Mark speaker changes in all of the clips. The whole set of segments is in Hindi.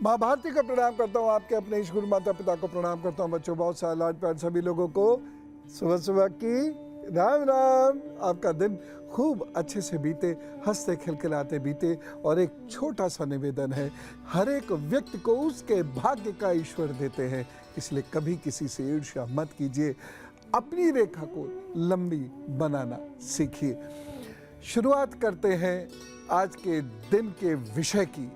Speaker 1: माँ भारती को प्रणाम करता हूँ, आपके अपने ईश गुरु माता पिता को प्रणाम करता हूँ। बच्चों, बहुत सारा लाड प्यार सभी लोगों को सुबह सुबह की राम राम। आपका दिन खूब अच्छे से बीते, हंसते खिलखिलाते बीते। और एक छोटा सा निवेदन है, हर एक व्यक्ति को उसके भाग्य का ईश्वर देते हैं, इसलिए कभी किसी से ईर्ष्या मत कीजिए, अपनी रेखा को लंबी बनाना सीखिए। शुरुआत करते हैं आज के दिन के विषय की।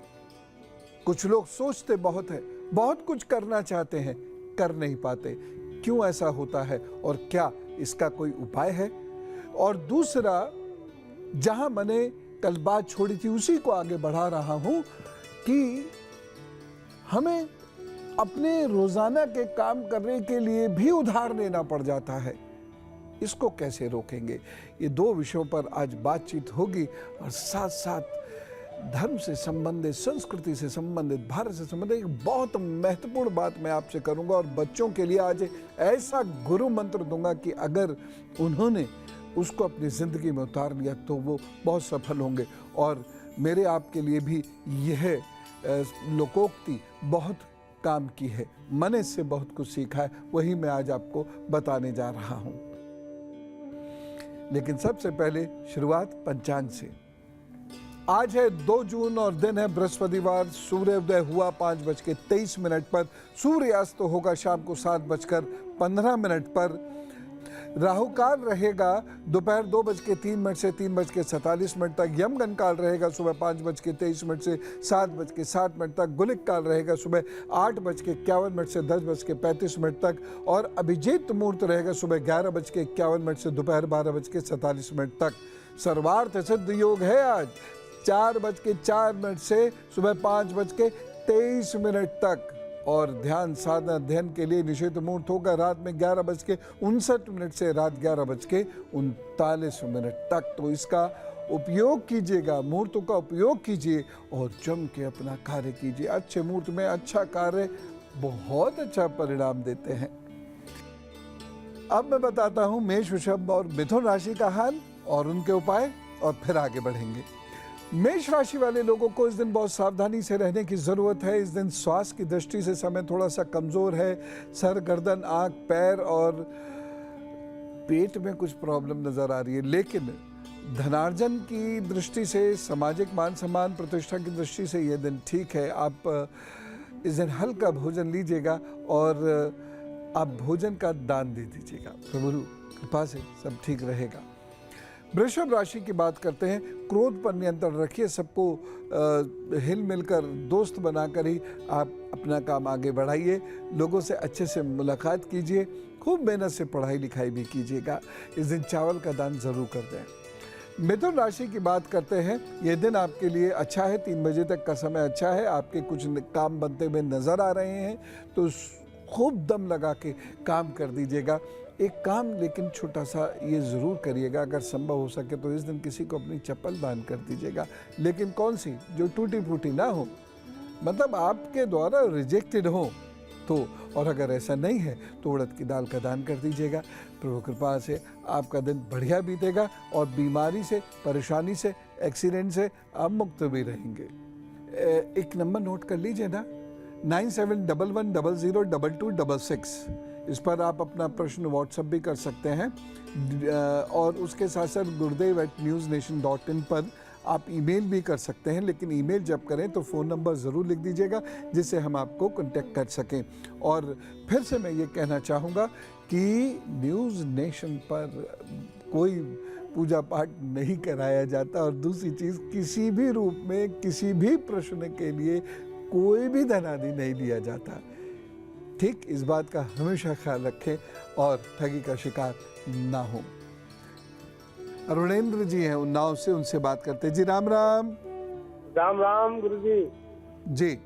Speaker 1: कुछ लोग सोचते बहुत है, बहुत कुछ करना चाहते हैं, कर नहीं पाते। क्यों ऐसा होता है और क्या इसका कोई उपाय है? और दूसरा, जहां मैंने कल बात छोड़ी थी उसी को आगे बढ़ा रहा हूं कि हमें अपने रोजाना के काम करने के लिए भी उधार लेना पड़ जाता है। इसको कैसे रोकेंगे? ये दो विषयों पर आज बातचीत होगी और साथ साथ धर्म से संबंधित, संस्कृति से संबंधित, भारत से संबंधित एक बहुत महत्वपूर्ण बात मैं आपसे करूंगा। और बच्चों के लिए आज ऐसा गुरु मंत्र दूंगा कि अगर उन्होंने उसको अपनी जिंदगी में उतार लिया तो वो बहुत सफल होंगे। और मेरे आपके लिए भी यह लोकोक्ति बहुत काम की है, मैंने इससे बहुत कुछ सीखा है, वही मैं आज आपको बताने जा रहा हूं। लेकिन सबसे पहले शुरुआत पंचांग से। आज है 2 जून और दिन है बृहस्पतिवार। सूर्योदय हुआ 5:23 पर, सूर्यास्त होगा शाम को 7:15 पर। राहु काल रहेगा दोपहर 2:03 से 3:47 तक। यमगन काल रहेगा सुबह 5:23 से 7:60 तक। गुलिक काल रहेगा सुबह 8:51 से 10:35 तक। और अभिजीत मुहूर्त रहेगा सुबह 11:51 से दोपहर 12:47 तक। सर्वार्थ सिद्ध योग है आज 4:04 से सुबह 5:23 तक। और ध्यान साधना अध्ययन के लिए निषिद्ध मुहूर्त होगा रात में 11:59 से रात 11:39 तक। तो इसका उपयोग कीजिएगा, मुहूर्तों का उपयोग कीजिए और जम के अपना कार्य कीजिए। अच्छे मुहूर्त में अच्छा कार्य बहुत अच्छा परिणाम देते हैं। अब मैं बताता हूं मेष, वृषभ और मिथुन राशि का हाल और उनके उपाय, और फिर आगे बढ़ेंगे। मेष राशि वाले लोगों को इस दिन बहुत सावधानी से रहने की जरूरत है। इस दिन स्वास्थ्य की दृष्टि से समय थोड़ा सा कमजोर है। सर, गर्दन, आंख, पैर और पेट में कुछ प्रॉब्लम नजर आ रही है। लेकिन धनार्जन की दृष्टि से, सामाजिक मान सम्मान प्रतिष्ठा की दृष्टि से यह दिन ठीक है। आप इस दिन हल्का भोजन लीजिएगा और आप भोजन का दान दे दीजिएगा। प्रभु कृपा से सब ठीक रहेगा। वृषभ राशि की बात करते हैं। क्रोध पर नियंत्रण रखिए, सबको हिल मिलकर दोस्त बनाकर ही आप अपना काम आगे बढ़ाइए। लोगों से अच्छे से मुलाकात कीजिए, खूब मेहनत से पढ़ाई लिखाई भी कीजिएगा। इस दिन चावल का दान जरूर कर दें। मिथुन राशि की बात करते हैं। यह दिन आपके लिए अच्छा है, 3 बजे तक का समय अच्छा है। आपके कुछ काम बनते हुए नजर आ रहे हैं तो खूब दम लगा के काम कर दीजिएगा। एक काम लेकिन छोटा सा ये ज़रूर करिएगा, अगर संभव हो सके तो इस दिन किसी को अपनी चप्पल दान कर दीजिएगा। लेकिन कौन सी, जो टूटी फूटी ना हो, मतलब आपके द्वारा रिजेक्टेड हो तो। और अगर ऐसा नहीं है तो उड़द की दाल का दान कर दीजिएगा। प्रभु कृपा से आपका दिन बढ़िया बीतेगा और बीमारी से, परेशानी से, एक्सीडेंट से आप मुक्त भी रहेंगे। एक नंबर नोट कर लीजिए ना, 9711002266। इस पर आप अपना प्रश्न व्हाट्सएप भी कर सकते हैं। और उसके साथ साथ gurudev@newsnation.in पर आप ईमेल भी कर सकते हैं। लेकिन ईमेल जब करें तो फ़ोन नंबर ज़रूर लिख दीजिएगा जिससे हम आपको कांटेक्ट कर सकें। और फिर से मैं ये कहना चाहूँगा कि न्यूज़ नेशन पर कोई पूजा पाठ नहीं कराया जाता। और दूसरी चीज़, किसी भी रूप में किसी भी प्रश्न के लिए कोई भी धनादि नहीं लिया जाता। ठीक, इस बात का हमेशा ख्याल रखें और ठगी का शिकार ना हो। अरुणेंद्र जी हैं उन्नाव से, उनसे बात करते हैं। जी राम राम।
Speaker 2: राम राम गुरुजी।
Speaker 1: जी।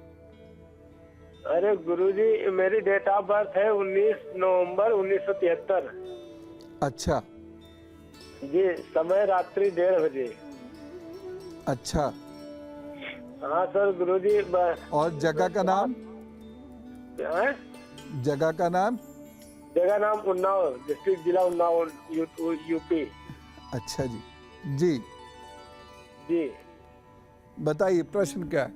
Speaker 2: अरे गुरुजी, मेरी डेट ऑफ बर्थ है 19 नवंबर 1973।
Speaker 1: अच्छा
Speaker 2: जी, समय रात्रि 1:30 बजे।
Speaker 1: अच्छा।
Speaker 2: हाँ सर गुरुजी।
Speaker 1: और जगह का नाम? जगह का नाम?
Speaker 2: जगह नाम उन्नाव, डिस्ट्रिक्ट जिला उन्नाव, यूपी।
Speaker 1: अच्छा जी। जी
Speaker 2: जी
Speaker 1: बताइए प्रश्न क्या है?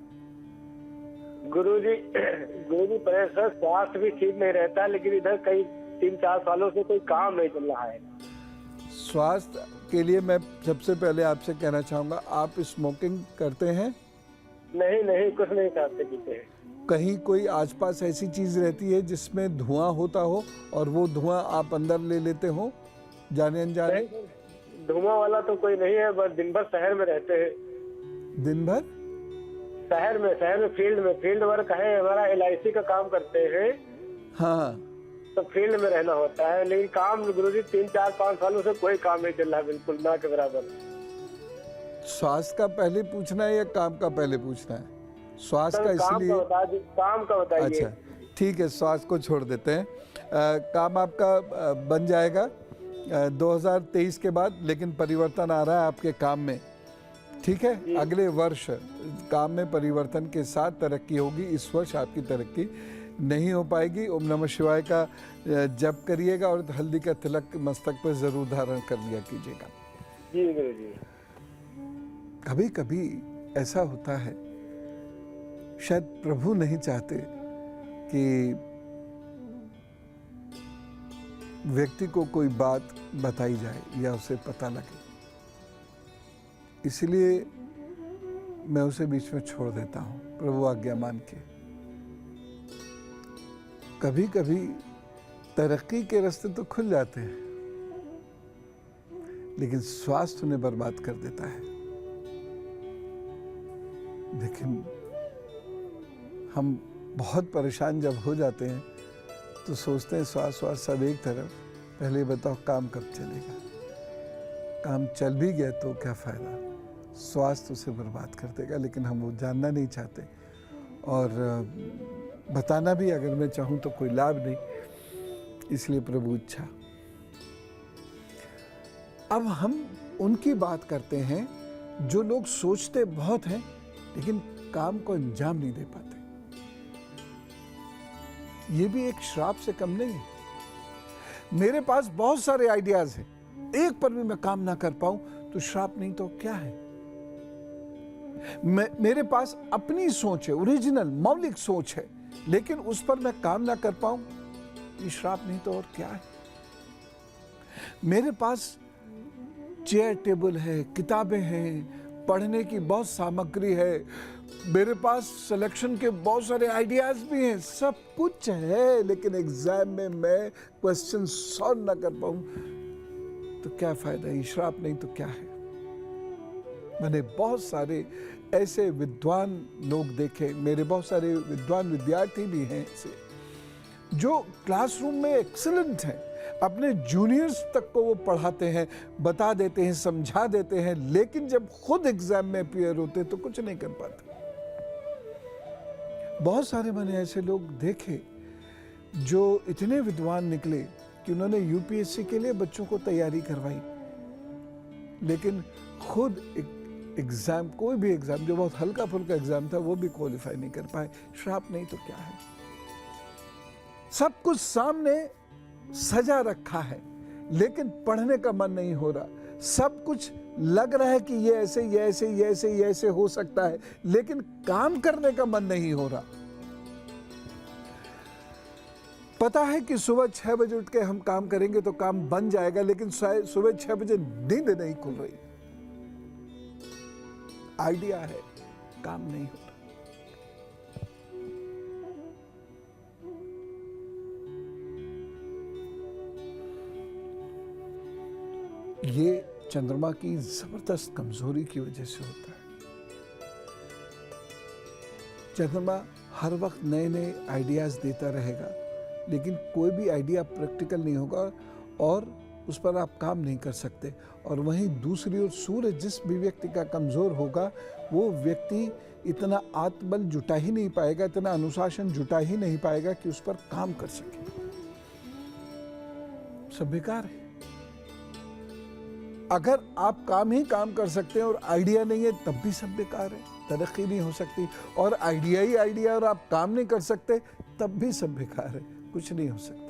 Speaker 2: गुरुजी परेशान, स्वास्थ्य भी ठीक नहीं रहता, लेकिन इधर कई 3-4 सालों से कोई काम नहीं चल रहा है।
Speaker 1: स्वास्थ्य के लिए मैं सबसे पहले आपसे कहना चाहूँगा, आप स्मोकिंग करते हैं?
Speaker 2: नहीं, कुछ नहीं खाते पीते हैं।
Speaker 1: कहीं कोई आसपास ऐसी चीज रहती है जिसमें धुआं होता हो और वो धुआं आप अंदर ले लेते हो जाने अनजाने?
Speaker 2: नहीं, धुआं वाला तो कोई नहीं है, बस दिन भर शहर में रहते हैं।
Speaker 1: दिन भर
Speaker 2: शहर में फील्ड वर्क है हमारा, LIC का काम करते हैं,
Speaker 1: हाँ।
Speaker 2: तो फील्ड में रहना होता है। लेकिन काम गुरुजी 3-4-5 सालों से कोई काम नहीं चल रहा, बिल्कुल ना के बराबर।
Speaker 1: स्वास्थ्य का पहले पूछना है या काम का पहले पूछना है? स्वास्थ्य का इसलिए,
Speaker 2: काम का बताइए।
Speaker 1: अच्छा ठीक है, स्वास्थ्य को छोड़ देते हैं। काम आपका बन जाएगा 2023 के बाद, लेकिन परिवर्तन आ रहा है आपके काम में, ठीक है? अगले वर्ष काम में परिवर्तन के साथ तरक्की होगी। इस वर्ष आपकी तरक्की नहीं हो पाएगी। ओम नमः शिवाय का जप करिएगा और हल्दी का तिलक मस्तक पर जरूर धारण कर लिया कीजिएगा।
Speaker 2: जी गुरुजी।
Speaker 1: कभी कभी ऐसा होता है, शायद प्रभु नहीं चाहते कि व्यक्ति को कोई बात बताई जाए या उसे पता लगे, इसलिए मैं उसे बीच में छोड़ देता हूं, प्रभु आज्ञा मान के। कभी कभी तरक्की के रास्ते तो खुल जाते हैं, लेकिन स्वास्थ्य उन्हें बर्बाद कर देता है। लेकिन हम बहुत परेशान जब हो जाते हैं तो सोचते हैं स्वास्थ्य सब एक तरफ, पहले बताओ काम कब चलेगा? काम चल भी गया तो क्या फायदा? स्वास्थ्य उसे बर्बाद कर देगा। लेकिन हम वो जानना नहीं चाहते, और बताना भी अगर मैं चाहूँ तो कोई लाभ नहीं, इसलिए प्रभु इच्छा। अब हम उनकी बात करते हैं जो लोग सोचते बहुत हैं लेकिन काम को अंजाम नहीं दे पाते। ये भी एक श्राप से कम नहीं है। मेरे पास बहुत सारे आइडियाज हैं, एक पर भी मैं काम ना कर पाऊं तो श्राप नहीं तो क्या है? मेरे पास अपनी सोच है, ओरिजिनल मौलिक सोच है, लेकिन उस पर मैं काम ना कर पाऊं, ये श्राप नहीं तो और क्या है? मेरे पास चेयर टेबल है, किताबें हैं, पढ़ने की बहुत सामग्री है, मेरे पास सिलेक्शन के बहुत सारे आइडियाज भी हैं, सब कुछ है, लेकिन एग्जाम में मैं क्वेश्चन सॉल्व ना कर पाऊं तो क्या फायदा? ये श्राप नहीं तो क्या है? मैंने बहुत सारे ऐसे विद्वान लोग देखे, मेरे बहुत सारे विद्वान विद्यार्थी भी हैं ऐसे, जो क्लासरूम में एक्सीलेंट हैं, अपने जूनियर्स तक को वो पढ़ाते हैं, बता देते हैं, समझा देते हैं, लेकिन जब खुद एग्जाम में अपीयर होते तो कुछ नहीं कर पाते। बहुत सारे मैंने ऐसे लोग देखे जो इतने विद्वान निकले कि उन्होंने यूपीएससी के लिए बच्चों को तैयारी करवाई, लेकिन खुद एग्जाम, कोई भी एग्जाम जो बहुत हल्का फुल्का एग्जाम था, वो भी क्वालिफाई नहीं कर पाए। श्राप नहीं तो क्या है? सब कुछ सामने सजा रखा है, लेकिन पढ़ने का मन नहीं हो रहा। सब कुछ लग रहा है कि ये ऐसे ये ऐसे ये ऐसे ये ऐसे हो सकता है, लेकिन काम करने का मन नहीं हो रहा। पता है कि सुबह 6 बजे उठ के हम काम करेंगे तो काम बन जाएगा, लेकिन सुबह 6 बजे नींद नहीं खुल रही। आइडिया है, काम नहीं हो रहा। ये चंद्रमा की जबरदस्त कमजोरी की वजह से होता है। चंद्रमा हर वक्त नए नए आइडियाज देता रहेगा, लेकिन कोई भी आइडिया प्रैक्टिकल नहीं होगा और उस पर आप काम नहीं कर सकते। और वहीं दूसरी ओर सूर्य जिस भी व्यक्ति का कमजोर होगा, वो व्यक्ति इतना आत्मबल जुटा ही नहीं पाएगा, इतना अनुशासन जुटा ही नहीं पाएगा कि उस पर काम कर सके। सब बेकार है। अगर आप काम ही काम कर सकते हैं और आइडिया नहीं है, तब भी सब बेकार है, तरक्की नहीं हो सकती। और आइडिया ही आइडिया और आप काम नहीं कर सकते, तब भी सब बेकार है, कुछ नहीं हो सकता।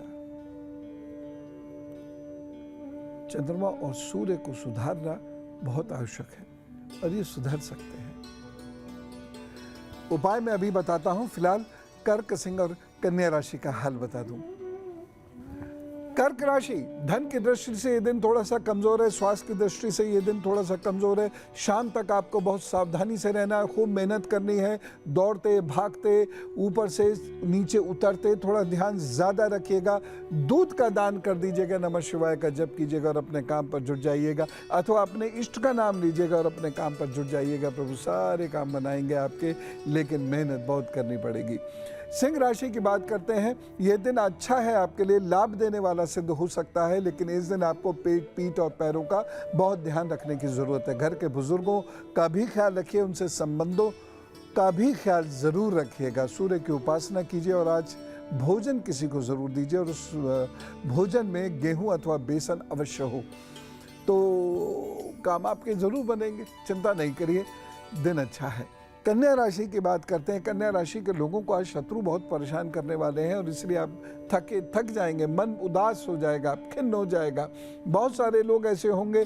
Speaker 1: चंद्रमा और सूर्य को सुधारना बहुत आवश्यक है, और ये सुधर सकते हैं। उपाय मैं अभी बताता हूं, फिलहाल कर्क, सिंह और कन्या राशि का हाल बता दूं। कर्क राशि, धन की दृष्टि से ये दिन थोड़ा सा कमजोर है, स्वास्थ्य की दृष्टि से ये दिन थोड़ा सा कमजोर है। शाम तक आपको बहुत सावधानी से रहना है, खूब मेहनत करनी है, दौड़ते भागते ऊपर से नीचे उतरते थोड़ा ध्यान ज्यादा रखिएगा। दूध का दान कर दीजिएगा, नमः शिवाय का जप कीजिएगा और अपने काम पर जुट जाइएगा, अथवा अपने इष्ट का नाम लीजिएगा और अपने काम पर जुट जाइएगा। प्रभु सारे काम बनाएंगे आपके, लेकिन मेहनत बहुत करनी पड़ेगी। सिंह राशि की बात करते हैं, यह दिन अच्छा है आपके लिए, लाभ देने वाला सिद्ध हो सकता है, लेकिन इस दिन आपको पेट, पीठ और पैरों का बहुत ध्यान रखने की जरूरत है। घर के बुजुर्गों का भी ख्याल रखिए, उनसे संबंधों का भी ख्याल जरूर रखिएगा। सूर्य की उपासना कीजिए और आज भोजन किसी को जरूर दीजिए, और उस भोजन में गेहूं अथवा बेसन अवश्य हो, तो काम आपके जरूर बनेंगे, चिंता नहीं करिए, दिन अच्छा है। कन्या राशि की बात करते हैं। कन्या राशि के लोगों को आज शत्रु बहुत परेशान करने वाले हैं, और इसलिए आप थक जाएंगे, मन उदास हो जाएगा, खिन्न हो जाएगा। बहुत सारे लोग ऐसे होंगे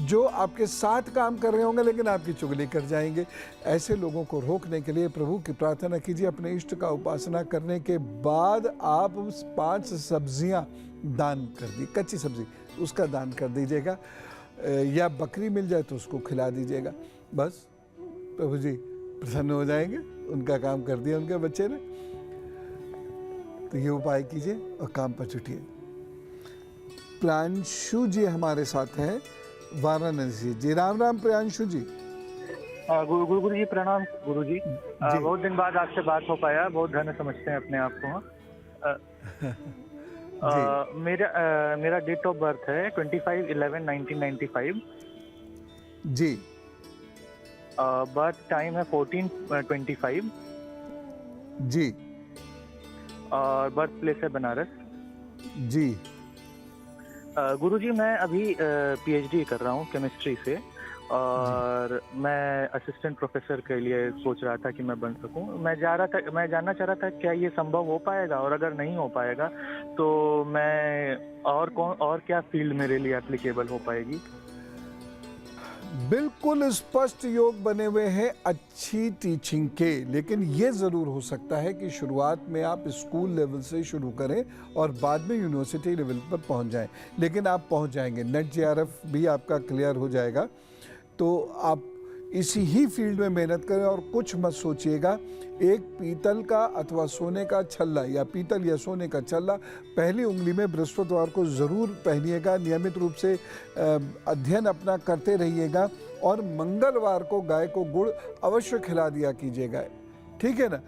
Speaker 1: जो आपके साथ काम कर रहे होंगे लेकिन आपकी चुगली कर जाएंगे। ऐसे लोगों को रोकने के लिए प्रभु की प्रार्थना कीजिए। अपने इष्ट का उपासना करने के बाद आप 5 सब्जियां दान कर दी, कच्ची सब्जी उसका दान कर दीजिएगा, या बकरी मिल जाए तो उसको खिला दीजिएगा। बस प्रभु जी प्रसन्न हो जाएंगे, उनका काम कर दिया उनके बच्चे ने। तो ये उपाय कीजिए और काम पर जुटिए। प्रियांशु जी हमारे साथ हैं वाराणसी जी। राम राम प्रियांशु जी।
Speaker 3: गुरु जी प्रणाम गुरु जी। बहुत दिन बाद आपसे बात हो पाया, बहुत धन्य समझते हैं अपने आप को। मेरा डेट ऑफ बर्थ है 25/11/1995
Speaker 1: जी।
Speaker 3: बर्थ टाइम है 14:25
Speaker 1: जी।
Speaker 3: और बर्थ प्लेस है बनारस
Speaker 1: जी।
Speaker 3: गुरु जी मैं अभी पीएचडी कर रहा हूँ केमिस्ट्री से, और मैं असिस्टेंट प्रोफेसर के लिए सोच रहा था कि मैं बन सकूं। मैं जानना चाह रहा था क्या ये संभव हो पाएगा, और अगर नहीं हो पाएगा तो मैं और क्या फील्ड मेरे लिए एप्लीकेबल हो पाएगी।
Speaker 1: बिल्कुल स्पष्ट योग बने हुए हैं अच्छी टीचिंग के, लेकिन ये जरूर हो सकता है कि शुरुआत में आप स्कूल लेवल से शुरू करें और बाद में यूनिवर्सिटी लेवल पर पहुंच जाएं, लेकिन आप पहुंच जाएंगे। नेट जेआरएफ भी आपका क्लियर हो जाएगा, तो आप इसी ही फील्ड में मेहनत करें और कुछ मत सोचिएगा। एक पीतल का अथवा सोने का छल्ला, या पीतल या सोने का छल्ला पहली उंगली में बृहस्पतिवार को ज़रूर पहनिएगा। नियमित रूप से अध्ययन अपना करते रहिएगा, और मंगलवार को गाय को गुड़ अवश्य खिला दिया कीजिएगा, ठीक है ना।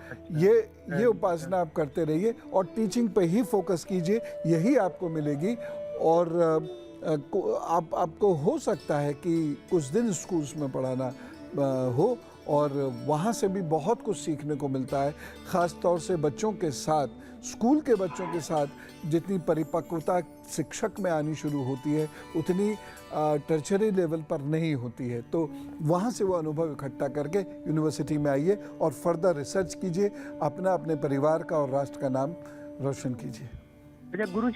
Speaker 1: ये उपासना आप करते रहिए और टीचिंग पे ही फोकस कीजिए, यही आपको मिलेगी। और आपको हो सकता है कि कुछ दिन स्कूल्स में पढ़ाना हो, और वहाँ से भी बहुत कुछ सीखने को मिलता है। ख़ास तौर से बच्चों के साथ, स्कूल के बच्चों के साथ जितनी परिपक्वता शिक्षक में आनी शुरू होती है उतनी टर्चरी लेवल पर नहीं होती है। तो वहाँ से वो अनुभव इकट्ठा करके यूनिवर्सिटी में आइए और फर्दर रिसर्च कीजिए, अपने परिवार का और राष्ट्र का नाम रोशन कीजिए।
Speaker 3: अच्छा गुरु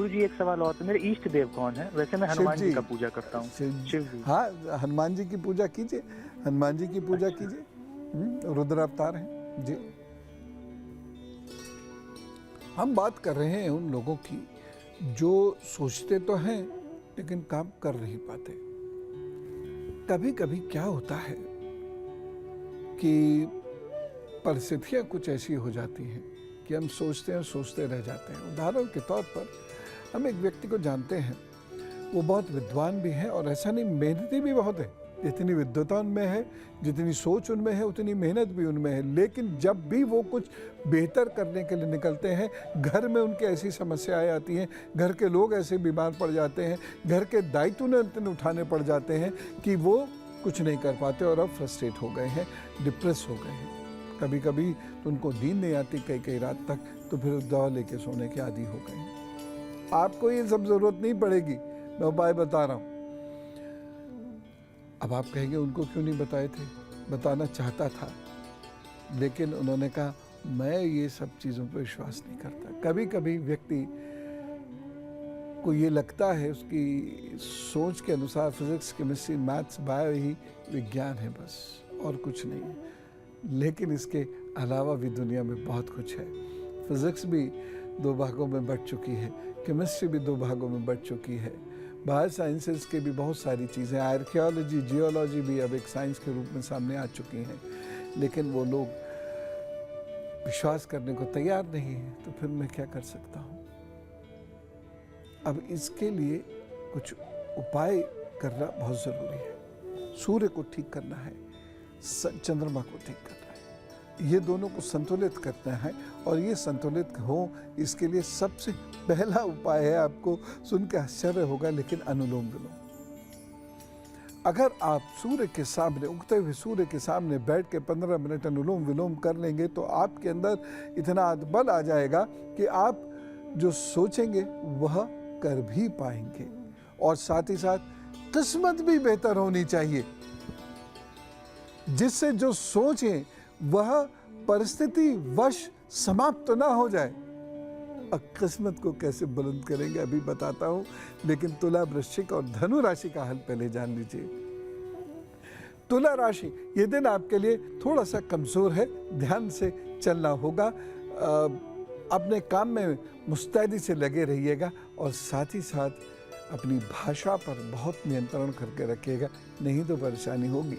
Speaker 3: जी एक सवाल और, तो मेरे इष्ट देव कौन है? वैसे मैं हनुमान जी का पूजा करता हूँ। शिव जी।
Speaker 1: हाँ, हनुमान जी की पूजा कीजिए, हनुमान जी की पूजा कीजिए, रुद्र अवतार हैं जी। हम बात कर रहे हैं उन लोगों की जो सोचते तो हैं लेकिन काम कर नहीं पाते। कभी कभी क्या होता है कि परिस्थितियां कुछ ऐसी हो जाती हैं कि हम सोचते हैं, सोचते रह जाते हैं। उदाहरण के तौर पर हम एक व्यक्ति को जानते हैं, वो बहुत विद्वान भी है और ऐसा नहीं, मेहनती भी बहुत है। जितनी विद्वता उनमें है, जितनी सोच उनमें है, उतनी मेहनत भी उनमें है। लेकिन जब भी वो कुछ बेहतर करने के लिए निकलते हैं, घर में उनके ऐसी समस्याएं आती हैं, घर के लोग ऐसे बीमार पड़ जाते हैं, घर के दायित्व उन्हें उठाने पड़ जाते हैं कि वो कुछ नहीं कर पाते और अब फ्रस्ट्रेट हो गए हैं, डिप्रेस हो गए हैं। कभी कभी तो उनको नींद नहीं आती कई रात तक, तो फिर दवा लेके सोने के आदी हो गए हैं। आपको ये सब जरूरत नहीं पड़ेगी, मैं उपाय बता रहा हूँ। अब आप कहेंगे उनको क्यों नहीं बताए थे? बताना चाहता था, लेकिन उन्होंने कहा मैं ये सब चीज़ों पर विश्वास नहीं करता। कभी कभी व्यक्ति को ये लगता है उसकी सोच के अनुसार फिजिक्स, केमिस्ट्री, मैथ्स, बायो ही विज्ञान है, बस और कुछ नहीं है। लेकिन इसके अलावा भी दुनिया में बहुत कुछ है। फिज़िक्स भी 2 भागों में बँट चुकी है, केमिस्ट्री भी 2 भागों में बँट चुकी है, बायो साइंसेस के भी बहुत सारी चीज़ें, आर्कियोलॉजी, जियोलॉजी भी अब एक साइंस के रूप में सामने आ चुकी हैं, लेकिन वो लोग विश्वास करने को तैयार नहीं है। तो फिर मैं क्या कर सकता हूँ? अब इसके लिए कुछ उपाय करना बहुत ज़रूरी है। सूर्य को ठीक करना है, चंद्रमा को ठीक करना है, ये दोनों को संतुलित करना है। और ये संतुलित हो, इसके लिए सबसे पहला उपाय है, आपको सुन के आश्चर्य होगा लेकिन अनुलोम विलोम। अगर आप सूर्य के सामने, उगते हुए सूर्य के सामने बैठ के 15 मिनट अनुलोम विलोम कर लेंगे तो आपके अंदर इतना बल आ जाएगा कि आप जो सोचेंगे वह कर भी पाएंगे। और साथ ही साथ किस्मत भी बेहतर होनी चाहिए, जिससे जो सोचें वह परिस्थिति वश समाप्त ना हो जाए। अब किस्मत को कैसे बुलंद करेंगे अभी बताता हूं, लेकिन तुला, वृश्चिक और धनु राशि का हल पहले जान लीजिए। तुला राशि, ये दिन आपके लिए थोड़ा सा कमजोर है, ध्यान से चलना होगा, अपने काम में मुस्तैदी से लगे रहिएगा और साथ ही साथ अपनी भाषा पर बहुत नियंत्रण करके रखिएगा, नहीं तो परेशानी होगी।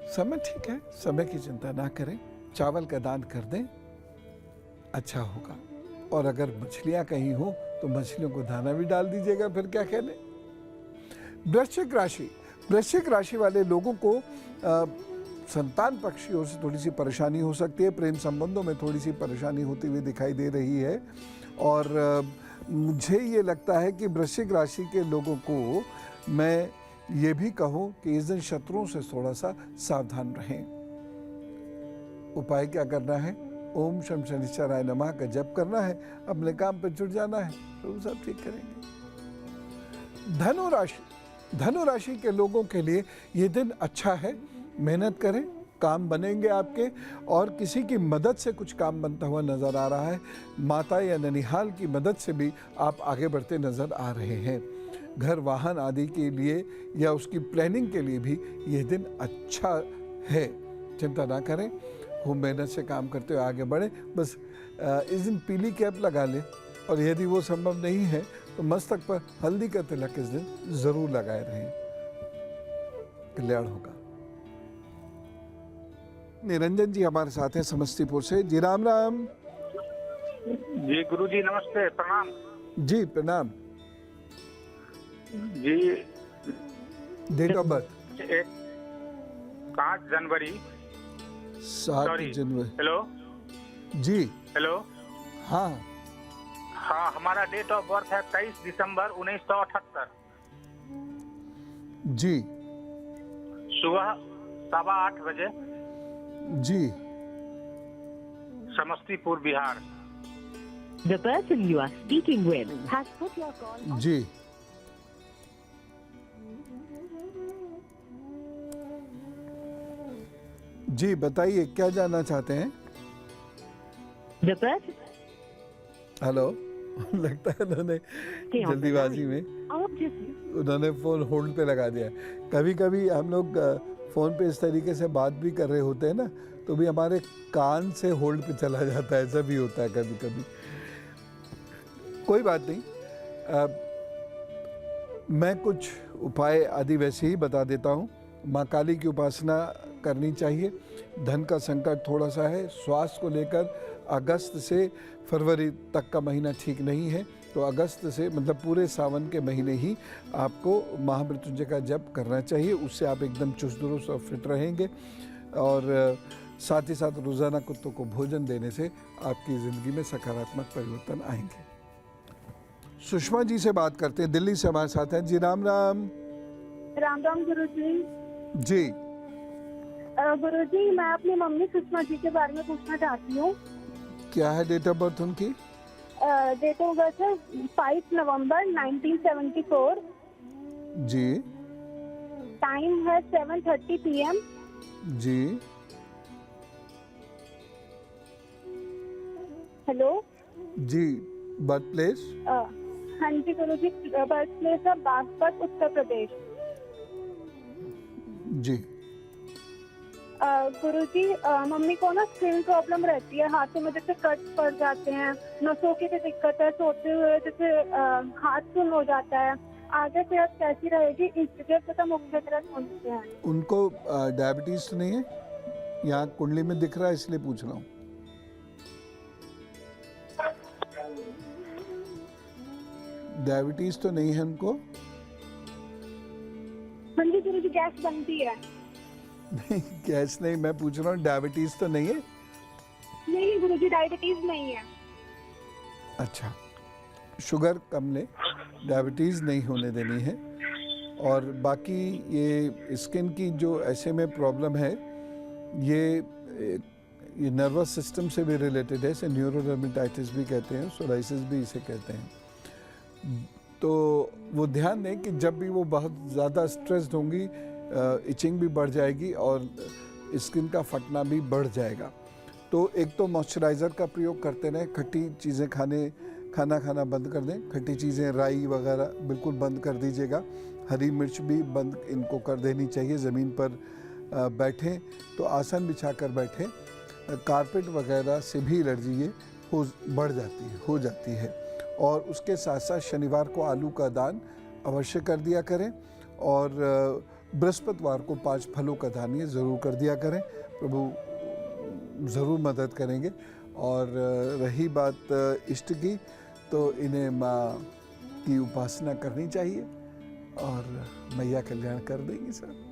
Speaker 1: समय ठीक है, समय की चिंता ना करें, चावल का दान कर दें, अच्छा होगा। और अगर मछलियां कहीं हो तो मछलियों को दाना भी डाल दीजिएगा, फिर क्या कहने। वृश्चिक राशि, वृश्चिक राशि वाले लोगों को संतान पक्ष की ओर से थोड़ी सी परेशानी हो सकती है, प्रेम संबंधों में थोड़ी सी परेशानी होती हुई दिखाई दे रही है। और मुझे ये लगता है कि वृश्चिक राशि के लोगों को मैं ये भी कहूँ कि इस दिन शत्रुओं से थोड़ा सा सावधान रहें। उपाय क्या करना है? ओम शम शनिश्चराय नमः का जप करना है, अपने काम पर जुट जाना है, तो सब ठीक करेंगे। धनु राशि, धनु राशि के लोगों के लिए ये दिन अच्छा है, मेहनत करें, काम बनेंगे आपके। और किसी की मदद से कुछ काम बनता हुआ नजर आ रहा है, माता या ननिहाल की मदद से भी आप आगे बढ़ते नजर आ रहे हैं। घर वाहन आदि के लिए या उसकी प्लानिंग के लिए भी यह दिन अच्छा है, चिंता ना करें, खूब मेहनत से काम करते हुए आगे बढ़े। बस इस दिन पीली कैप लगा लें, और यदि वो संभव नहीं है तो मस्तक पर हल्दी का तिलक इस दिन जरूर लगाए रहें, कल्याण होगा। निरंजन जी हमारे साथ हैं समस्तीपुर से। जी राम राम।
Speaker 4: जी गुरुजी नमस्ते, प्रणाम।
Speaker 1: जी प्रणाम।
Speaker 4: जी
Speaker 1: डेट ऑफ बर्थ?
Speaker 4: 5 जनवरी।
Speaker 1: 7 जनवरी।
Speaker 4: हेलो
Speaker 1: जी।
Speaker 4: हेलो।
Speaker 1: हाँ
Speaker 4: हाँ, हमारा डेट ऑफ बर्थ है 23 दिसंबर 1978।
Speaker 1: जी।
Speaker 4: सुबह 8:15 बजे।
Speaker 1: जी।
Speaker 4: Samastipur, Bihar.
Speaker 5: The person you are speaking with has put your call on.
Speaker 1: जी। जी बताइए, क्या जानना चाहते हैं?
Speaker 5: The person
Speaker 1: hello. लगता है उन्होंने जल्दीबाजी में उन्होंने फोन होल्ड पे लगा दिया। कभी कभी हम लोग फोन पे इस तरीके से बात भी कर रहे होते हैं ना, तो भी हमारे कान से होल्ड पे चला जाता है, ऐसा भी होता है कभी कभी। कोई बात नहीं, मैं कुछ उपाय आदि वैसे ही बता देता हूँ। माँ काली की उपासना करनी चाहिए। धन का संकट थोड़ा सा है, स्वास्थ्य को लेकर अगस्त से फरवरी तक का महीना ठीक नहीं है, तो अगस्त से मतलब पूरे सावन के महीने ही आपको महामृत्युंजय का जप करना चाहिए। उससे आप एकदम चुस्त दुरुस्त और फिट रहेंगे। और साथ ही साथ रोज़ाना कुत्तों को भोजन देने से आपकी ज़िंदगी में सकारात्मक परिवर्तन आएंगे। सुषमा जी से बात करते हैं, दिल्ली से हमारे साथ हैं। जी राम राम।
Speaker 6: राम राम गुरुजी।
Speaker 1: जी।
Speaker 6: गुरुजी, मैं अपनी मम्मी सुषमा जी के बारे में पूछना चाहती हूँ।
Speaker 1: क्या है डेट ऑफ बर्थ उनकी?
Speaker 6: डेट ऑफ बर्थ है 5 नवंबर 1974।
Speaker 1: जी।
Speaker 6: टाइम है 7:30 PM।
Speaker 1: जी।
Speaker 6: हेलो
Speaker 1: जी। Birth place?
Speaker 6: हाँ जी गुरुजी, बर्थ प्लेस है बागपत, उत्तर प्रदेश।
Speaker 1: जी।
Speaker 6: गुरुजी, मम्मी को ना स्किन प्रॉब्लम रहती है, हाथों में जैसे कट पड़ जाते हैं, नसों की भी दिक्कत है, सोते हुए जैसे हाथ सुन्न हो जाता है। आगे सेहत कैसी रहेगी? इंस्टीट्यूट तथा मुख्य तरह होते हैं।
Speaker 1: उनको डायबिटीज तो नहीं है? यहाँ कुंडली में दिख रहा है इसलिए पूछ रहा हूँ। डायबिटीज तो नहीं है उनको?
Speaker 6: हाँ जी गुरुजी, गैस बनती है।
Speaker 1: नहीं, गैस नहीं, मैं पूछ रहा हूँ डायबिटीज तो नहीं है?
Speaker 6: नहीं गुरुजी, डायबिटीज नहीं है।
Speaker 1: अच्छा, शुगर कम ले, डायबिटीज़ नहीं होने देनी है। और बाकी ये स्किन की जो ऐसे में प्रॉब्लम है, ये नर्वस सिस्टम से भी रिलेटेड है, इसे न्यूरोडर्मेटाइटिस भी कहते हैं, सोराइसिस भी इसे कहते हैं। तो वो ध्यान दें कि जब भी वो बहुत ज़्यादा स्ट्रेस्ड होंगी, इचिंग भी बढ़ जाएगी और स्किन का फटना भी बढ़ जाएगा। तो एक तो मॉइस्चराइज़र का प्रयोग करते रहें, खट्टी चीज़ें खाना खाना बंद कर दें, खट्टी चीज़ें, राई वगैरह बिल्कुल बंद कर दीजिएगा। हरी मिर्च भी बंद इनको कर देनी चाहिए। ज़मीन पर बैठें तो आसन बिछा कर बैठें, कारपेट वगैरह से भी एलर्जी ये हो जाती है। और उसके साथ साथ शनिवार को आलू का दान अवश्य कर दिया करें और बृहस्पतिवार को 5 फलों का दान ये ज़रूर कर दिया करें। प्रभु ज़रूर मदद करेंगे। और रही बात इष्ट की, तो इन्हें माँ की उपासना करनी चाहिए और मैया कल्याण कर देंगी सर।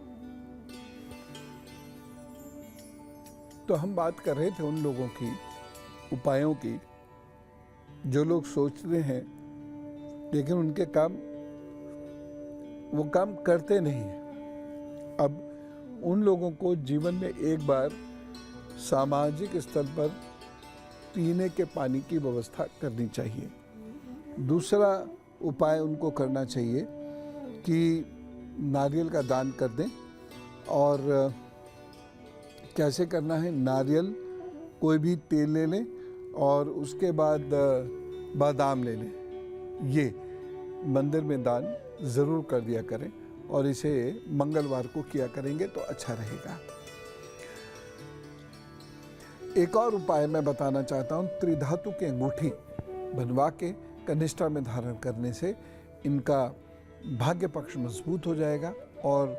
Speaker 1: तो हम बात कर रहे थे उन लोगों की उपायों की जो लोग सोचते हैं लेकिन उनके वो काम करते नहीं हैं। अब उन लोगों को जीवन में एक बार सामाजिक स्तर पर पीने के पानी की व्यवस्था करनी चाहिए। दूसरा उपाय उनको करना चाहिए कि नारियल का दान कर दें। और कैसे करना है? नारियल कोई भी तेल ले लें और उसके बाद बादाम ले लें। ये मंदिर में दान ज़रूर कर दिया करें और इसे मंगलवार को किया करेंगे तो अच्छा रहेगा। एक और उपाय मैं बताना चाहता हूँ। त्रिधातु की अंगूठी बनवा के कनिष्ठा में धारण करने से इनका भाग्य पक्ष मजबूत हो जाएगा और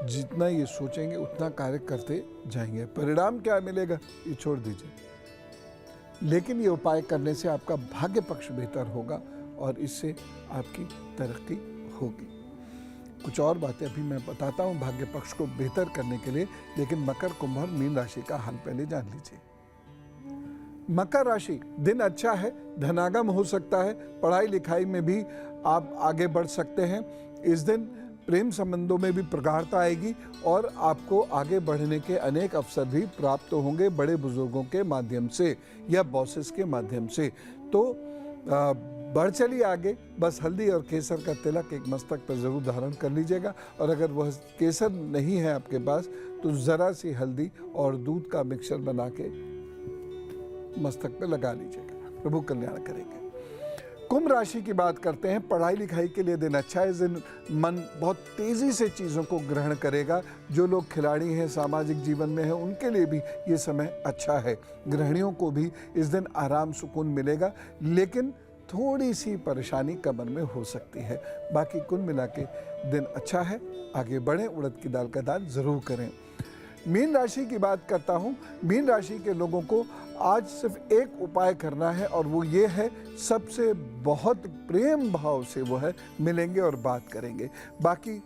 Speaker 1: जितना ये सोचेंगे उतना कार्य करते जाएंगे। परिणाम क्या मिलेगा ये छोड़ दीजिए, लेकिन ये उपाय करने से आपका भाग्य पक्ष बेहतर होगा और इससे आपकी तरक्की होगी। कुछ और बातें अभी मैं बताता हूँ भाग्य पक्ष को बेहतर करने के लिए, लेकिन मकर, कुंभ और मीन राशि का हाल पहले जान लीजिए। मकर राशि, दिन अच्छा है, धनागम हो सकता है, पढ़ाई लिखाई में भी आप आगे बढ़ सकते हैं। इस दिन प्रेम संबंधों में भी प्रगाढ़ता आएगी और आपको आगे बढ़ने के अनेक अवसर भी प्राप्त होंगे बड़े बुजुर्गों के माध्यम से या बॉसेस के माध्यम से। तो बढ़ चलिए आगे। बस हल्दी और केसर का तिलक एक मस्तक पर ज़रूर धारण कर लीजिएगा और अगर वह केसर नहीं है आपके पास तो ज़रा सी हल्दी और दूध का मिक्सचर बना के मस्तक पे लगा लीजिएगा। प्रभु कल्याण करेंगे। कुंभ राशि की बात करते हैं। पढ़ाई लिखाई के लिए दिन अच्छा है। इस दिन मन बहुत तेज़ी से चीज़ों को ग्रहण करेगा। जो लोग खिलाड़ी हैं, सामाजिक जीवन में हैं, उनके लिए भी ये समय अच्छा है। गृहिणियों को भी इस दिन आराम सुकून मिलेगा, लेकिन थोड़ी सी परेशानी कमर में हो सकती है। बाकी कुल मिला के दिन अच्छा है। आगे बढ़ें, उड़द की दाल का दान ज़रूर करें। मीन राशि की बात करता हूँ। मीन राशि के लोगों को आज सिर्फ एक उपाय करना है और वो ये है, सबसे बहुत प्रेम भाव से वो है मिलेंगे और बात करेंगे। बाकी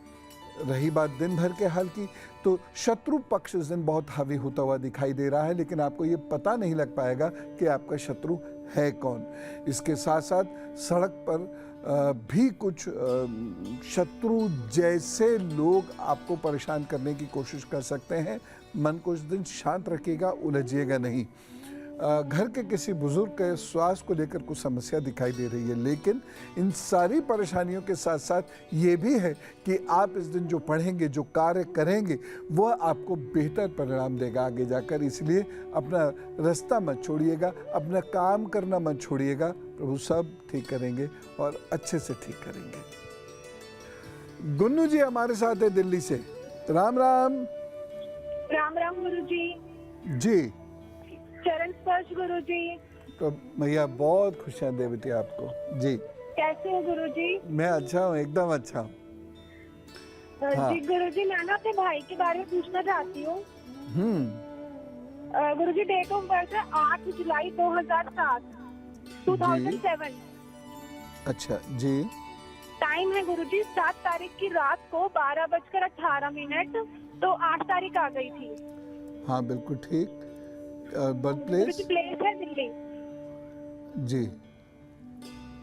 Speaker 1: रही बात दिन भर के हाल की, तो शत्रु पक्ष इस दिन बहुत हावी होता हुआ दिखाई दे रहा है, लेकिन आपको ये पता नहीं लग पाएगा कि आपका शत्रु है कौन। इसके साथ साथ सड़क पर भी कुछ शत्रु जैसे लोग आपको परेशान करने की कोशिश कर सकते हैं। मन को इस दिन शांत रखिएगा, उलझिएगा नहीं। घर के किसी बुजुर्ग के स्वास्थ्य को लेकर कुछ समस्या दिखाई दे रही है, लेकिन इन सारी परेशानियों के साथ साथ ये भी है कि आप इस दिन जो पढ़ेंगे, जो कार्य करेंगे, वह आपको बेहतर परिणाम देगा आगे जाकर। इसलिए अपना रास्ता मत छोड़िएगा, अपना काम करना मत छोड़िएगा। प्रभु सब ठीक करेंगे और अच्छे से ठीक करेंगे। गुन्नू जी हमारे साथ है दिल्ली से। राम राम।
Speaker 6: राम राम गुरुजी।
Speaker 1: जी।
Speaker 6: चरण स्पर्श गुरुजी।
Speaker 1: तो भैया बहुत खुशियाँ दे बेटी आपको। जी।
Speaker 6: कैसे हो गुरुजी?
Speaker 1: मैं अच्छा हूँ, एकदम अच्छा हूँ। हाँ।
Speaker 6: जी गुरुजी, मैं ना अपने भाई के बारे में पूछना चाहती हूँ।
Speaker 1: हम्म।
Speaker 6: गुरुजी, डेट ऑफ बर्थ है 8 जुलाई 2007। 2007।
Speaker 1: अच्छा जी।
Speaker 6: टाइम है गुरुजी 7 तारीख की रात को 12:18। तो 8 तारीख आ गई थी।
Speaker 1: हाँ बिल्कुल ठीक। Birth place?
Speaker 6: गुरुजी प्लेस है दिल्ली।
Speaker 1: जी।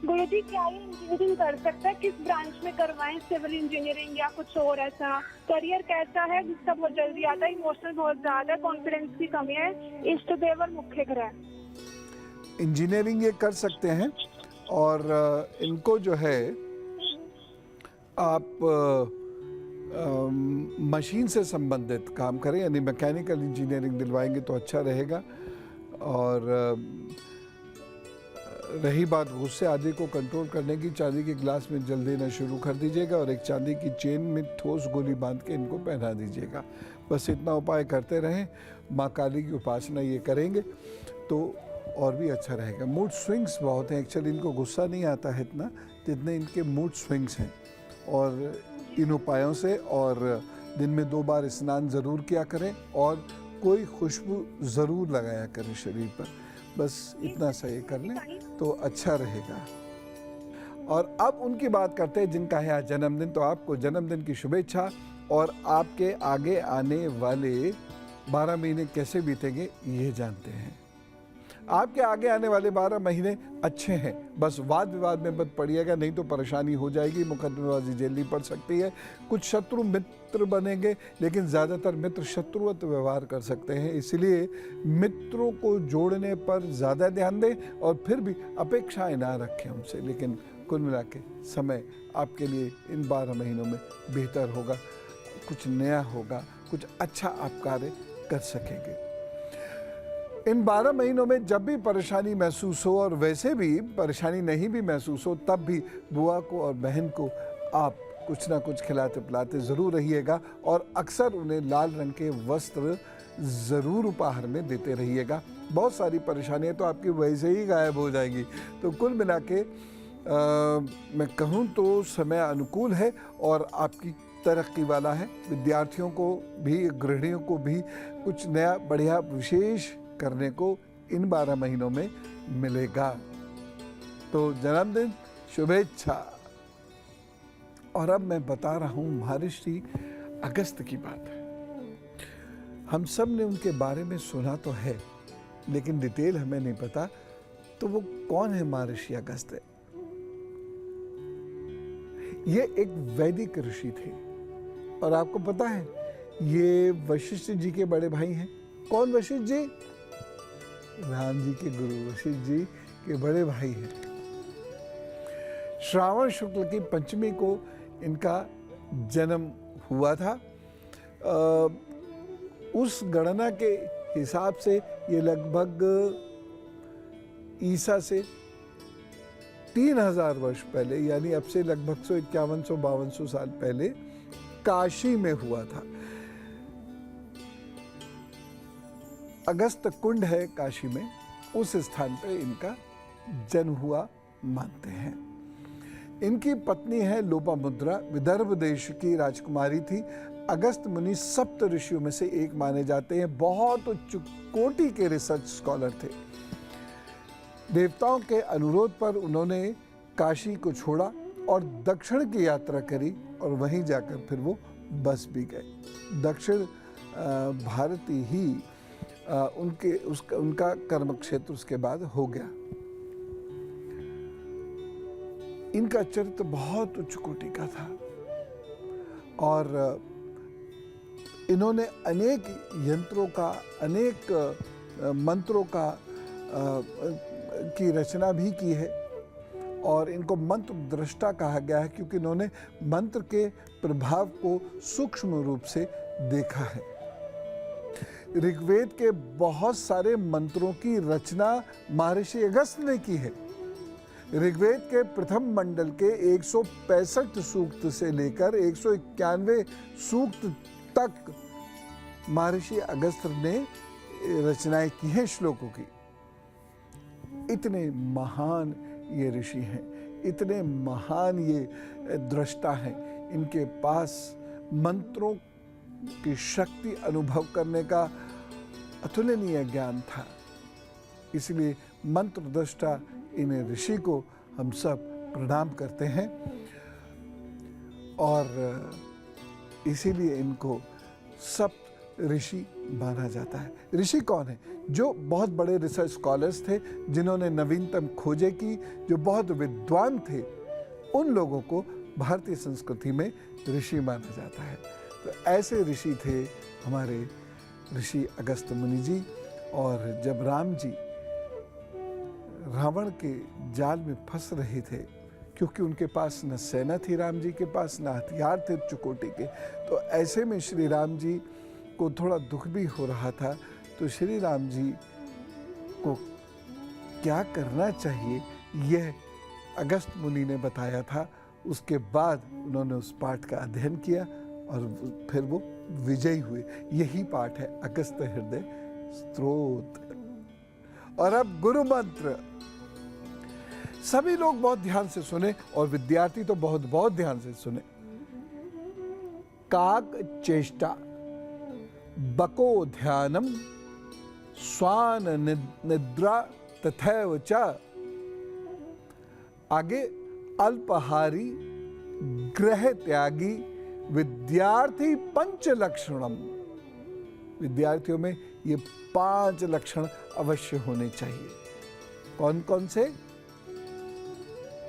Speaker 6: गुरुजी, क्या ये इंजीनियरिंग कर सकता है? किस ब्रांच में करवाएं, सिविल इंजीनियरिंग या कुछ और ऐसा? करियर कैसा है? गुस्सा बहुत जल्दी आता है, इमोशनल बहुत ज्यादा है, कॉन्फिडेंस की कमी है, इष्ट देव और मुख्य ग्रह।
Speaker 1: इंजीनियरिंग ये कर सकते हैं और इनको जो है आप मशीन से संबंधित काम करें, यानी मैकेनिकल इंजीनियरिंग दिलवाएंगे तो अच्छा रहेगा। और रही बात गुस्से आदि को कंट्रोल करने की, चांदी के गिलास में जल देना शुरू कर दीजिएगा और एक चांदी की चेन में ठोस गोली बांध के इनको पहना दीजिएगा। बस इतना उपाय करते रहें। माँ काली की उपासना ये करेंगे तो और भी अच्छा रहेगा। मूड स्विंग्स बहुत हैं, एक्चुअली इनको गुस्सा नहीं आता है इतना जितने इनके मूड स्विंग्स हैं। और इन उपायों से, और दिन में 2 बार स्नान ज़रूर किया करें और कोई खुशबू ज़रूर लगाया करें शरीर पर। बस इतना सा ये कर लें तो अच्छा रहेगा। और अब उनकी बात करते हैं जिनका है आज जन्मदिन। तो आपको जन्मदिन की शुभेच्छा। और आपके आगे आने वाले 12 महीने कैसे बीतेंगे ये जानते हैं। आपके आगे आने वाले 12 महीने अच्छे हैं, बस वाद विवाद में मत पड़िएगा, नहीं तो परेशानी हो जाएगी, मुकदमेबाजी झेलनी पड़ सकती है। कुछ शत्रु मित्र बनेंगे, लेकिन ज़्यादातर मित्र शत्रुवत व्यवहार कर सकते हैं, इसलिए मित्रों को जोड़ने पर ज़्यादा ध्यान दें और फिर भी अपेक्षाएं ना रखें उनसे। लेकिन कुल मिला के समय आपके लिए इन 12 महीनों में बेहतर होगा, कुछ नया होगा, कुछ अच्छा आप कार्य कर सकेंगे। इन 12 महीनों में जब भी परेशानी महसूस हो और वैसे भी परेशानी नहीं भी महसूस हो, तब भी बुआ को और बहन को आप कुछ ना कुछ खिलाते पिलाते ज़रूर रहिएगा और अक्सर उन्हें लाल रंग के वस्त्र ज़रूर उपहार में देते रहिएगा। बहुत सारी परेशानियां तो आपकी वैसे ही गायब हो जाएंगी। तो कुल मिला के मैं कहूँ तो समय अनुकूल है और आपकी तरक्की वाला है। विद्यार्थियों को भी, गृहिणियों को भी कुछ नया बढ़िया विशेष करने को इन 12 महीनों में मिलेगा। तो जन्मदिन शुभेच्छा। और अब मैं बता रहा हूँ महर्षि अगस्त की बात है। हम सब ने उनके बारे में सुना तो है, लेकिन डिटेल हमें नहीं पता। तो वो कौन है महर्षि अगस्त? ये एक वैदिक ऋषि थे और आपको पता है ये वशिष्ठ जी के बड़े भाई हैं। कौन वशिष्ठ जी? राम जी के गुरु वशिष्ठ जी के बड़े भाई हैं। श्रावण शुक्ल की पंचमी को इनका जन्म हुआ था। उस गणना के हिसाब से ये लगभग ईसा से 3000 वर्ष पहले, यानी अब से लगभग 5100-5200 साल पहले काशी में हुआ था। अगस्त कुंड है काशी में, उस स्थान पे इनका जन्म हुआ मानते हैं। इनकी पत्नी है लोपामुद्रा, विदर्भ देश की राजकुमारी थी। अगस्त मुनि सप्त ऋषियों में से एक माने जाते हैं। बहुत उच्च कोटि के रिसर्च स्कॉलर थे। देवताओं के अनुरोध पर उन्होंने काशी को छोड़ा और दक्षिण की यात्रा करी और वहीं जाकर फिर वो बस भी गए। दक्षिण भारत ही उनका कर्म क्षेत्र उसके बाद हो गया। इनका चरित्र बहुत उच्च कोटि का था और इन्होंने अनेक यंत्रों का, अनेक मंत्रों का की रचना भी की है और इनको मंत्र दृष्टा कहा गया है क्योंकि इन्होंने मंत्र के प्रभाव को सूक्ष्म रूप से देखा है। ऋग्वेद के बहुत सारे मंत्रों की रचना महर्षि अगस्त ने की है। ऋग्वेद के प्रथम मंडल के 165 सूक्त से लेकर 191 सूक्त तक महर्षि अगस्त्य ने रचनाएं की हैं श्लोकों की। इतने महान ये ऋषि हैं, इतने महान ये दृष्टा हैं, इनके पास मंत्रों की शक्ति अनुभव करने का अतुलनीय ज्ञान था। इसलिए मंत्र दृष्टा इन ऋषि को हम सब प्रणाम करते हैं और इसीलिए इनको सप्त ऋषि माना जाता है। ऋषि कौन है? जो बहुत बड़े रिसर्च स्कॉलर्स थे, जिन्होंने नवीनतम खोजें की, जो बहुत विद्वान थे, उन लोगों को भारतीय संस्कृति में ऋषि माना जाता है। तो ऐसे ऋषि थे हमारे ऋषि अगस्त्य मुनि जी। और जब राम जी रावण के जाल में फंस रहे थे, क्योंकि उनके पास न सेना थी, राम जी के पास न हथियार थे चुकोटी के, तो ऐसे में श्री राम जी को थोड़ा दुख भी हो रहा था। तो श्री राम जी को क्या करना चाहिए यह अगस्त्य मुनि ने बताया था। उसके बाद उन्होंने उस पाठ का अध्ययन किया और फिर वो विजयी हुए। यही पाठ है अगस्त्य हृदय स्तोत्र। और अब गुरु मंत्र सभी लोग बहुत ध्यान से सुने और विद्यार्थी तो बहुत ध्यान से सुने। काक चेष्टा बको ध्यानम स्वान निद्रा तथैव च। आगे अल्पहारी ग्रह त्यागी विद्यार्थी पंच लक्षणम। विद्यार्थियों में ये 5 लक्षण अवश्य होने चाहिए। कौन कौन से?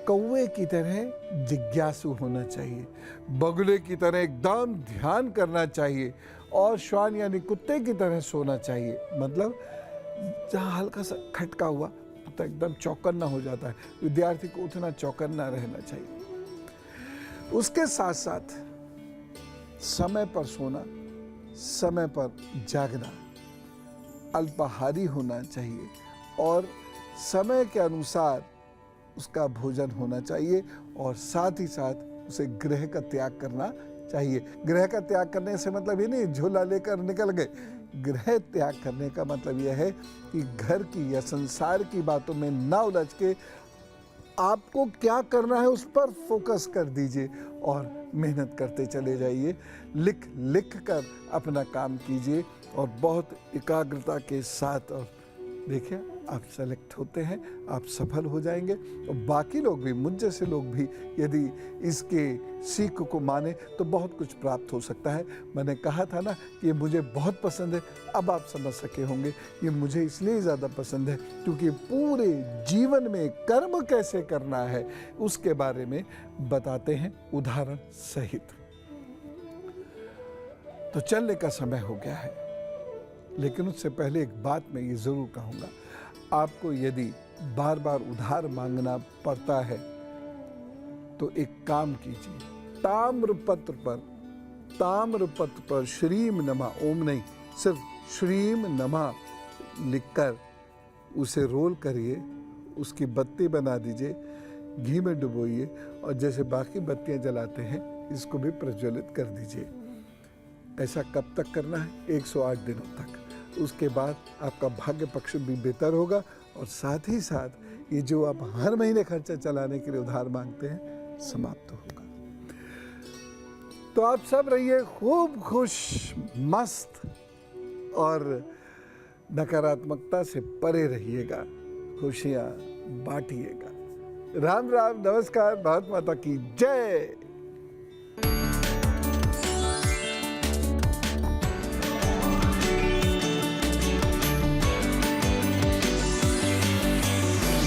Speaker 1: कौवे की तरह जिज्ञासु होना चाहिए, बगुले की तरह एकदम ध्यान करना चाहिए और श्वान यानी कुत्ते की तरह सोना चाहिए। मतलब जहाँ हल्का सा खटका हुआ तो एकदम चौकन्ना हो जाता है। विद्यार्थी को उतना चौकन्ना रहना चाहिए। उसके साथ साथ समय पर सोना, समय पर जागना, अल्पाहारी होना चाहिए और समय के अनुसार उसका भोजन होना चाहिए और साथ ही साथ उसे गृह का त्याग करना चाहिए। गृह का त्याग करने से मतलब ये नहीं झोला लेकर निकल गए। गृह त्याग करने का मतलब यह है कि घर की या संसार की बातों में ना उलझ के आपको क्या करना है उस पर फोकस कर दीजिए और मेहनत करते चले जाइए। लिख लिख कर अपना काम कीजिए और बहुत एकाग्रता के साथ। और देखिए आप सेलेक्ट होते हैं, आप सफल हो जाएंगे और बाकी लोग भी, मुझ जैसे लोग भी यदि इसके सीख को माने तो बहुत कुछ प्राप्त हो सकता है। मैंने कहा था ना कि ये मुझे बहुत पसंद है। अब आप समझ सके होंगे ये मुझे इसलिए ज़्यादा पसंद है क्योंकि पूरे जीवन में कर्म कैसे करना है उसके बारे में बताते हैं उदाहरण सहित। तो चलने का समय हो गया है, लेकिन उससे पहले एक बात मैं ये ज़रूर कहूँगा। आपको यदि बार बार उधार मांगना पड़ता है तो एक काम कीजिए, ताम्रपत्र पर श्रीम नमा, ओम नहीं, सिर्फ श्रीम नमा लिखकर उसे रोल करिए, उसकी बत्ती बना दीजिए, घी में डुबोइए और जैसे बाकी बत्तियां जलाते हैं इसको भी प्रज्वलित कर दीजिए। ऐसा कब तक करना है? 108 दिनों तक। उसके बाद आपका भाग्य पक्ष भी बेहतर होगा और साथ ही साथ ये जो आप हर महीने खर्चा चलाने के लिए उधार मांगते हैं समाप्त होगा। तो आप सब रहिए खूब खुश, मस्त और नकारात्मकता से परे रहिएगा, खुशियां बांटिएगा। राम राम, नमस्कार, भारत माता की जय।